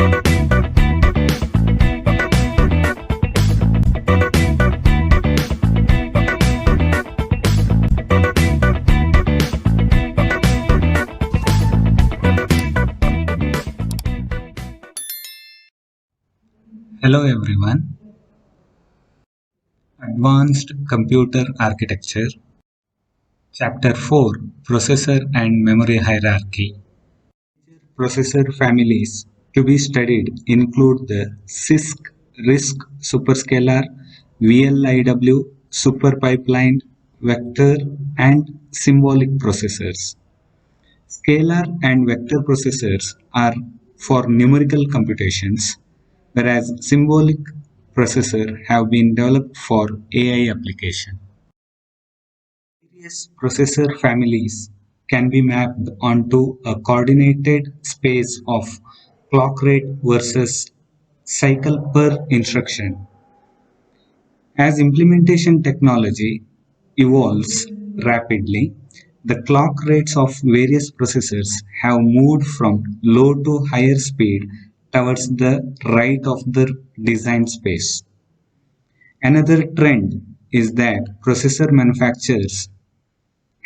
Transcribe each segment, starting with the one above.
Hello everyone. Advanced Computer Architecture, Chapter 4, Processor and Memory Hierarchy. Processor families to be studied include the CISC, RISC superscalar, VLIW, superpipeline, vector, and symbolic processors. Scalar and vector processors are for numerical computations, whereas symbolic processors have been developed for AI application. Various processor families can be mapped onto a coordinated space of clock rate versus cycle per instruction. As implementation technology evolves rapidly, the clock rates of various processors have moved from low to higher speed towards the right of the design space. Another trend is that processor manufacturers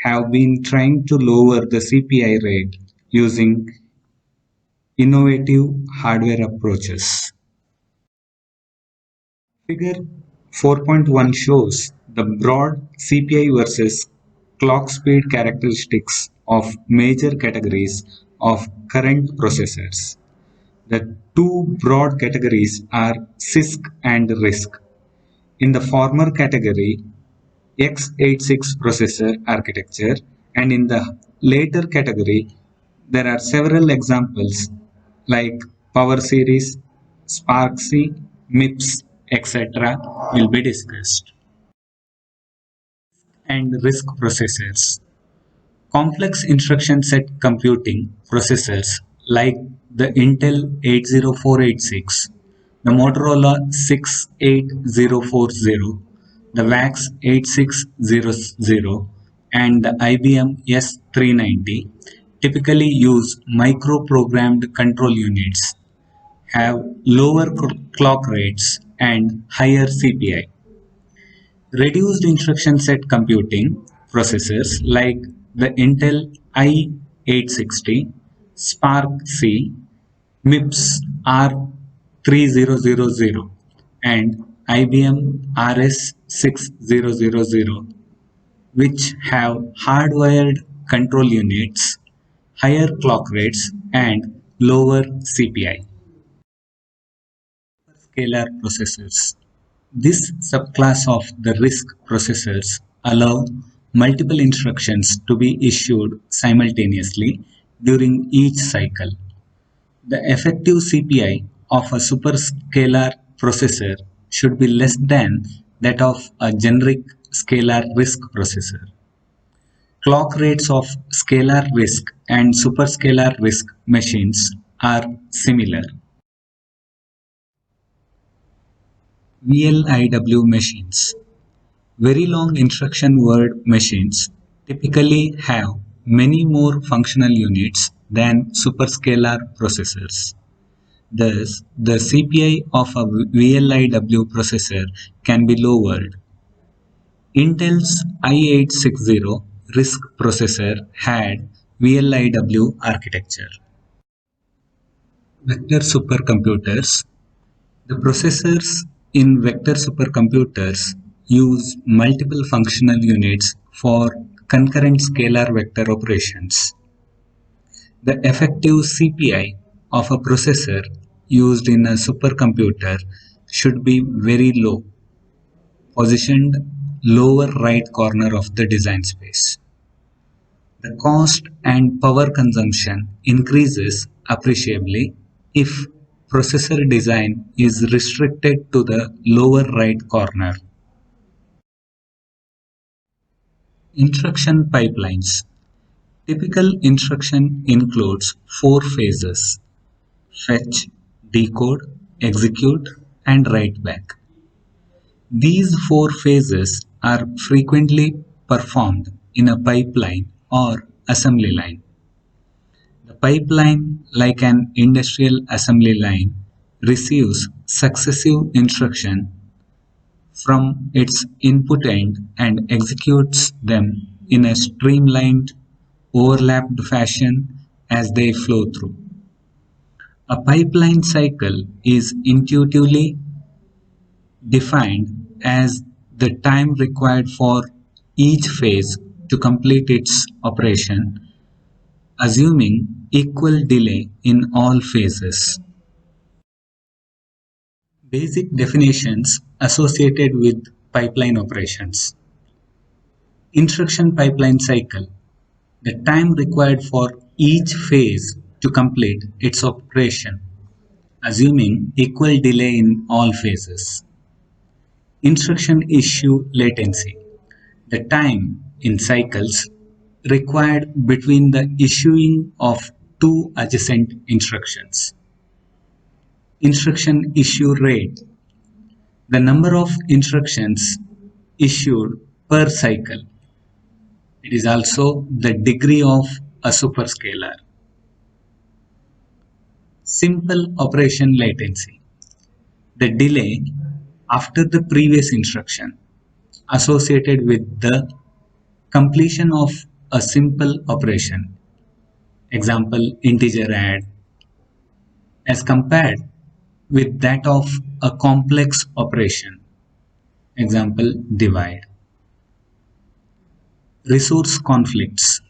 have been trying to lower the CPI rate using innovative hardware approaches. Figure 4.1 shows the broad CPI versus clock speed characteristics of major categories of current processors. The two broad categories are CISC and RISC. In the former category, x86 processor architecture, and in the later category, there are several examples like Power Series, SPARC-C, MIPS, etc. will be discussed. And RISC processors. Complex instruction set computing processors like the Intel 80486, the Motorola 68040, the VAX 8600, and the IBM S390 typically use microprogrammed control units, have lower clock rates, and higher CPI. Reduced instruction set computing processors like the Intel i860, SPARC-C, MIPS R3000, and IBM RS6000, which have hardwired control units, higher clock rates, and lower CPI. Scalar processors. This subclass of the RISC processors allow multiple instructions to be issued simultaneously during each cycle. The effective CPI of a superscalar processor should be less than that of a generic scalar RISC processor. Clock rates of scalar RISC and superscalar RISC machines are similar. VLIW machines. Very long instruction word machines typically have many more functional units than superscalar processors. Thus, the CPI of a VLIW processor can be lowered. Intel's i860 RISC processor had VLIW architecture. Vector supercomputers. The processors in vector supercomputers use multiple functional units for concurrent scalar vector operations. The effective CPI of a processor used in a supercomputer should be very low, positioned lower right corner of the design space. The cost and power consumption increases appreciably if processor design is restricted to the lower right corner. Instruction pipelines. Typical instruction includes four phases: fetch, decode, execute, and write back. These four phases are frequently performed in a pipeline or assembly line. The pipeline, like an industrial assembly line, receives successive instructions from its input end and executes them in a streamlined, overlapped fashion as they flow through. A pipeline cycle is intuitively defined as the time required for each phase to complete its operation, assuming equal delay in all phases. Basic definitions associated with pipeline operations. Instruction pipeline cycle, the time required for each phase to complete its operation, assuming equal delay in all phases. Instruction issue latency, the time in cycles required between the issuing of two adjacent instructions. Instruction issue rate, the number of instructions issued per cycle. It is also the degree of a superscalar. Simple operation latency, the delay after the previous instruction associated with the completion of a simple operation, example integer add, as compared with that of a complex operation, example divide. Resource conflicts,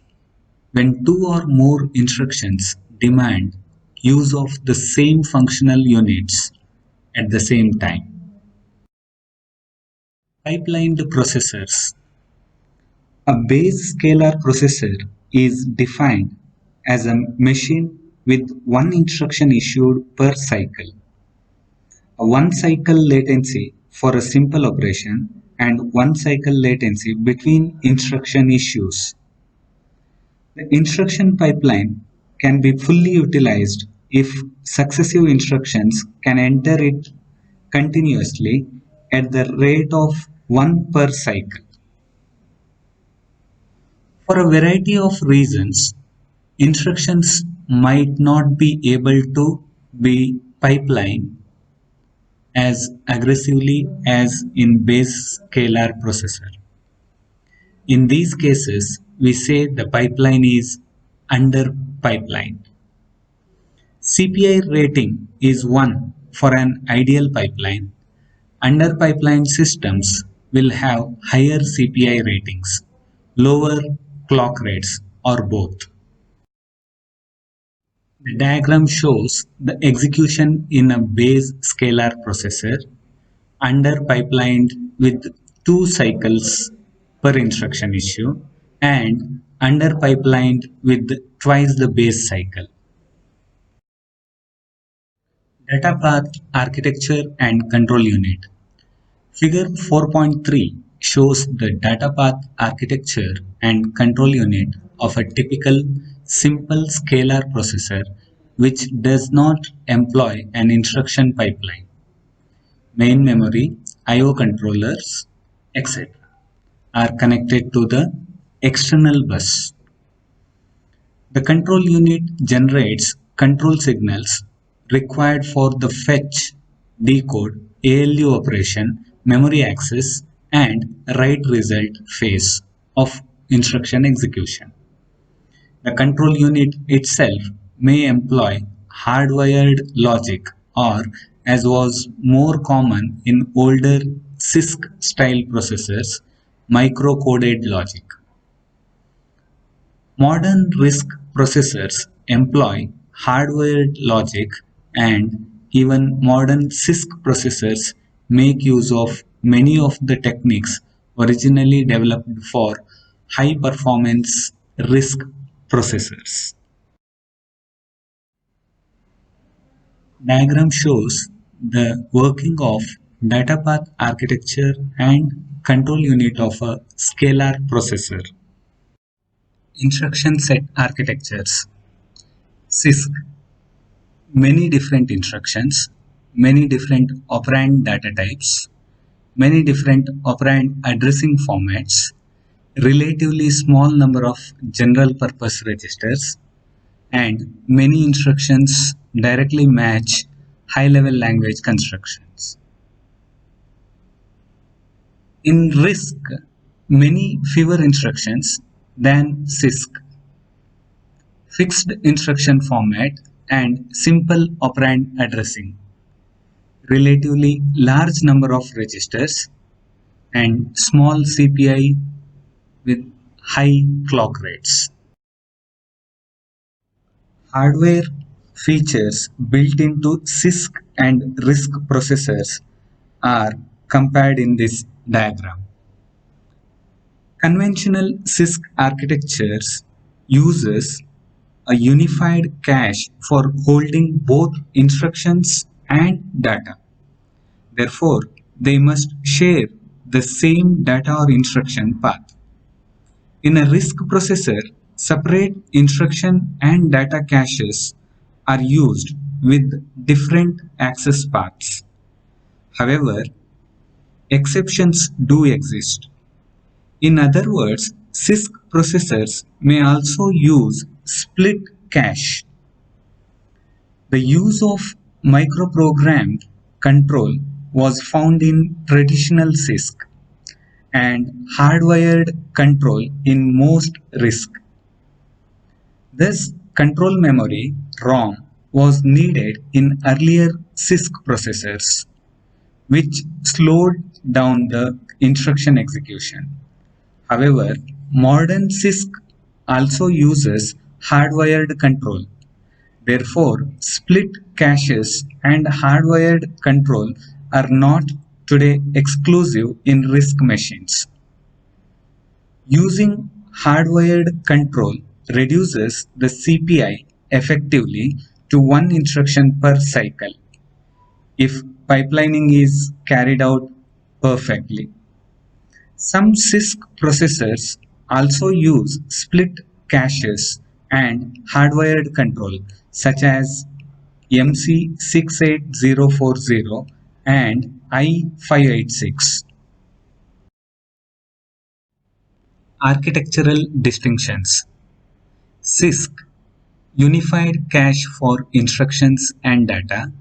when two or more instructions demand use of the same functional units at the same time. Pipelined processors. A base scalar processor is defined as a machine with one instruction issued per cycle, a one cycle latency for a simple operation, and one cycle latency between instruction issues. The instruction pipeline can be fully utilized if successive instructions can enter it continuously at the rate of one per cycle. For a variety of reasons, instructions might not be able to be pipelined as aggressively as in base scalar processor. In these cases, we say the pipeline is under pipelined. CPI rating is 1 for an ideal pipeline. Under pipeline systems will have higher CPI ratings, lower clock rates, or both. The diagram shows the execution in a base scalar processor under pipelined with two cycles per instruction issue and under pipelined with twice the base cycle. Data path architecture and control unit. Figure 4.3 shows the data path architecture and control unit of a typical simple scalar processor which does not employ an instruction pipeline. Main memory, I/O controllers, etc. are connected to the external bus. The control unit generates control signals required for the fetch, decode, ALU operation, memory access, and write result phase of instruction execution. The control unit itself may employ hardwired logic or, as was more common in older CISC-style processors, micro-coded logic. Modern RISC processors employ hardwired logic, and even modern CISC processors make use of many of the techniques originally developed for high-performance RISC processors. Diagram shows the working of data path architecture and control unit of a scalar processor. Instruction set architectures. CISC. Many different instructions, many different operand data types, many different operand addressing formats, relatively small number of general purpose registers, and many instructions directly match high-level language constructions. In RISC, many fewer instructions than CISC, fixed instruction format, and simple operand addressing, relatively large number of registers, and small CPI with high clock rates. Hardware features built into CISC and RISC processors are compared in this diagram. Conventional CISC architectures uses a unified cache for holding both instructions and data. Therefore, they must share the same data or instruction path. In a RISC processor, separate instruction and data caches are used with different access paths. However, exceptions do exist. In other words, CISC processors may also use split cache. The use of microprogrammed control was found in traditional CISC and hardwired control in most RISC. Thus, control memory (ROM) was needed in earlier CISC processors, which slowed down the instruction execution. However, modern CISC also uses hardwired control. Therefore, split caches and hardwired control are not today exclusive in RISC machines. Using hardwired control reduces the CPI effectively to one instruction per cycle if pipelining is carried out perfectly. Some CISC processors also use split caches and hardwired control, such as MC68040 and I586. Architectural distinctions. CISC, unified cache for instructions and data,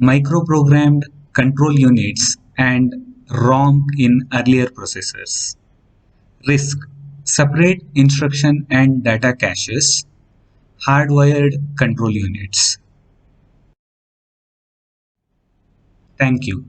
microprogrammed control units, and ROM in earlier processors. RISC, separate instruction and data caches, hardwired control units. Thank you.